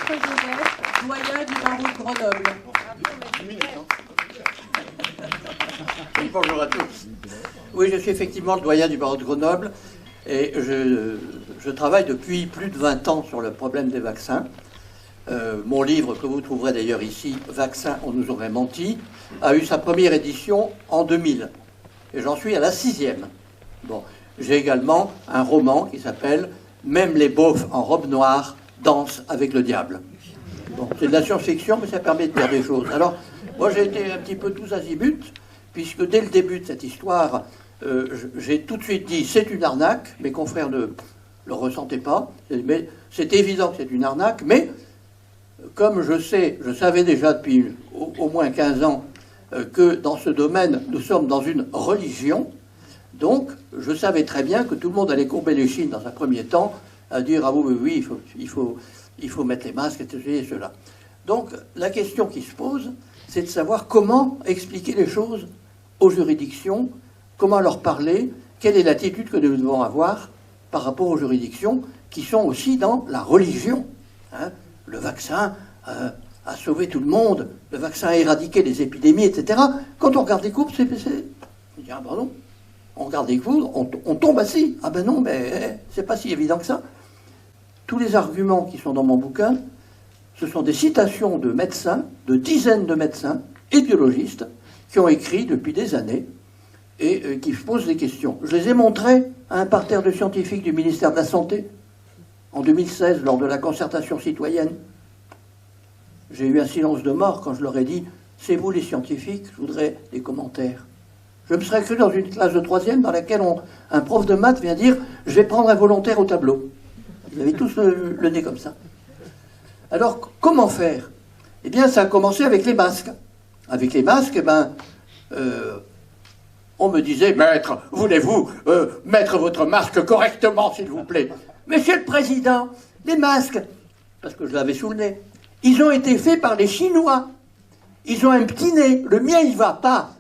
Joseph, doyen du barreau de Grenoble. Oui, bonjour à tous. Oui, je suis effectivement le doyen du barreau de Grenoble et je travaille depuis plus de 20 ans sur le problème des vaccins. Mon livre, que vous trouverez d'ailleurs ici, Vaccins, on nous aurait menti, a eu sa première édition en 2000. Et j'en suis à la 6e. Bon, j'ai également un roman qui s'appelle « Même les beaufs en robe noire dansent avec le diable ». Bon, c'est de la science-fiction, mais ça permet de faire des choses. Alors, moi j'ai été un petit peu tous azimuts, puisque dès le début de cette histoire, j'ai tout de suite dit « c'est une arnaque », mes confrères ne le ressentaient pas, mais c'est évident que c'est une arnaque, mais comme je savais déjà depuis au moins 15 ans que dans ce domaine, nous sommes dans une religion, donc je savais très bien que tout le monde allait courber les chines dans un premier temps, à dire « ah oui, il faut mettre les masques, etc. et cela ». Donc la question qui se pose, c'est de savoir comment expliquer les choses aux juridictions, comment leur parler, quelle est l'attitude que nous devons avoir par rapport aux juridictions qui sont aussi dans la religion. Hein. Le vaccin a sauvé tout le monde, le vaccin a éradiqué les épidémies, etc. Quand on regarde les courbes, on dit, ah ben non, on regarde les courbes, on tombe assis. Ah ben non, mais c'est pas si évident que ça. Tous les arguments qui sont dans mon bouquin, ce sont des citations de médecins, de dizaines de médecins et biologistes qui ont écrit depuis des années et qui posent des questions. Je les ai montrés à un parterre de scientifiques du ministère de la Santé en 2016, lors de la concertation citoyenne. J'ai eu un silence de mort quand je leur ai dit « c'est vous les scientifiques, je voudrais des commentaires ». Je me serais cru dans une classe de 3e dans laquelle un prof de maths vient dire « je vais prendre un volontaire au tableau ». Ils avaient tous le nez comme ça. Alors, comment faire? Eh bien, ça a commencé avec les masques. Avec les masques, on me disait « Maître, voulez-vous mettre votre masque correctement, s'il vous plaît ?» Monsieur le Président, les masques, parce que je l'avais sous le nez, ils ont été faits par les Chinois. Ils ont un petit nez. Le mien, il va pas.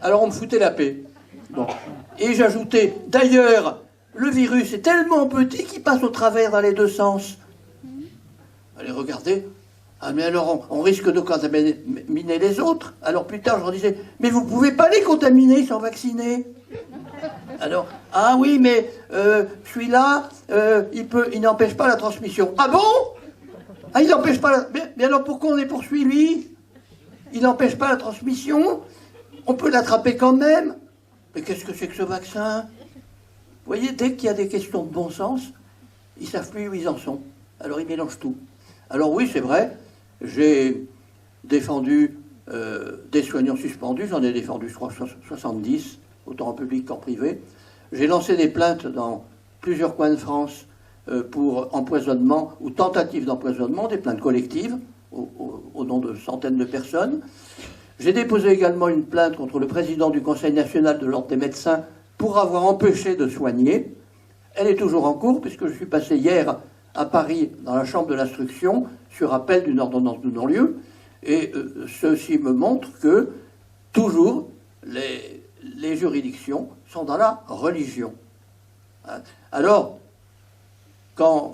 Alors on me foutait la paix. Bon. Et j'ajoutais, d'ailleurs, le virus est tellement petit qu'il passe au travers dans les deux sens. Allez, regardez. Ah, mais alors on risque de contaminer les autres. Alors plus tard, je leur disais, mais vous pouvez pas les contaminer, ils sont vaccinés. Alors, ah oui, mais celui-là, il n'empêche pas la transmission. Ah bon? Ah, il n'empêche pas la... Mais alors pourquoi on les poursuit, lui? Il n'empêche pas la transmission? On peut l'attraper quand même? Mais qu'est-ce que c'est que ce vaccin? Vous voyez, dès qu'il y a des questions de bon sens, ils ne savent plus où ils en sont. Alors ils mélangent tout. Alors oui, c'est vrai, j'ai défendu des soignants suspendus, j'en ai défendu, je crois, 70, autant en public qu'en privé. J'ai lancé des plaintes dans plusieurs coins de France pour empoisonnement ou tentative d'empoisonnement, des plaintes collectives au nom de centaines de personnes. J'ai déposé également une plainte contre le président du Conseil national de l'Ordre des médecins pour avoir empêché de soigner. Elle est toujours en cours puisque je suis passé hier à Paris dans la chambre de l'instruction sur appel d'une ordonnance de non-lieu. Et ceci me montre que toujours les juridictions sont dans la religion. Alors, quand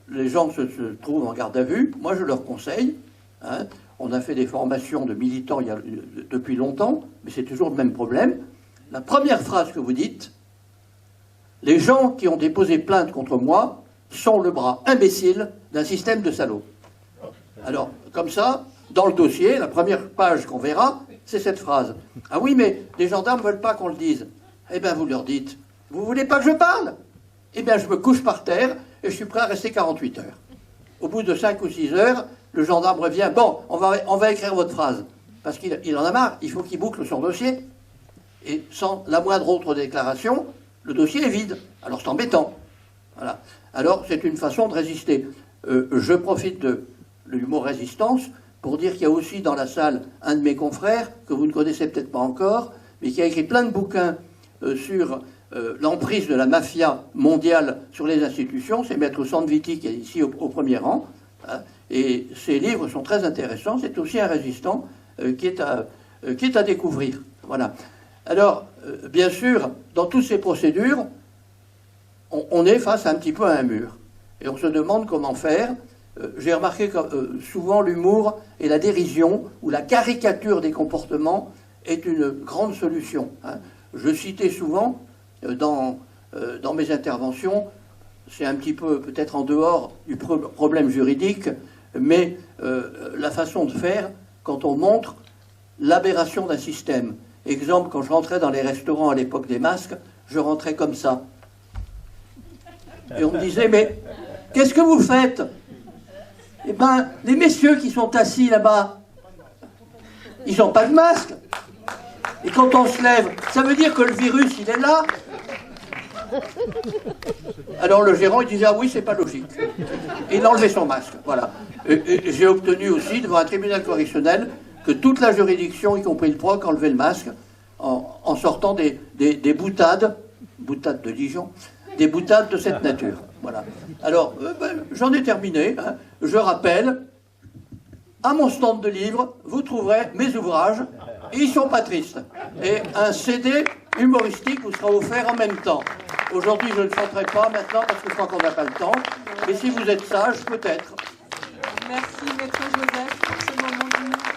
les gens se trouvent en garde à vue, moi je leur conseille, on a fait des formations de militants depuis longtemps, mais c'est toujours le même problème. La première phrase que vous dites, les gens qui ont déposé plainte contre moi sont le bras imbécile d'un système de salauds. Alors, comme ça, dans le dossier, la première page qu'on verra, c'est cette phrase. Ah oui, mais les gendarmes ne veulent pas qu'on le dise. Eh bien, vous leur dites, vous voulez pas que je parle? Eh bien, je me couche par terre et je suis prêt à rester 48 heures. Au bout de 5 ou 6 heures, le gendarme revient. Bon, on va écrire votre phrase. Parce qu'il en a marre, il faut qu'il boucle son dossier. Et sans la moindre autre déclaration, le dossier est vide. Alors c'est embêtant. Voilà. Alors c'est une façon de résister. Je profite de l'humour résistance pour dire qu'il y a aussi dans la salle un de mes confrères, que vous ne connaissez peut-être pas encore, mais qui a écrit plein de bouquins sur l'emprise de la mafia mondiale sur les institutions. C'est Maître Sanviti qui est ici au premier rang. Hein, et ses livres sont très intéressants. C'est aussi un résistant qui est à découvrir. Voilà. Alors, bien sûr, dans toutes ces procédures, on est face un petit peu à un mur. Et on se demande comment faire. J'ai remarqué que souvent l'humour et la dérision ou la caricature des comportements est une grande solution. Hein. Je citais souvent dans mes interventions, c'est un petit peu peut-être en dehors du problème juridique, mais la façon de faire quand on montre l'aberration d'un système. Exemple, quand je rentrais dans les restaurants à l'époque des masques, je rentrais comme ça. Et on me disait, mais qu'est-ce que vous faites? Eh bien, les messieurs qui sont assis là-bas, ils n'ont pas de masque. Et quand on se lève, ça veut dire que le virus, il est là. Alors le gérant, il disait, ah oui, c'est pas logique. Et il enlevait son masque, voilà. Et j'ai obtenu aussi, devant un tribunal correctionnel, que toute la juridiction, y compris le proc, enlevait le masque en sortant des boutades de Dijon, des boutades de cette nature. Voilà. Alors, j'en ai terminé. Hein. Je rappelle, à mon stand de livres, vous trouverez mes ouvrages, et ils sont pas tristes. Et un CD humoristique vous sera offert en même temps. Aujourd'hui, je ne le chanterai pas maintenant parce que je crois qu'on n'a pas le temps. Mais si vous êtes sage, peut-être. Merci, Maître Joseph, pour ce moment d'humour.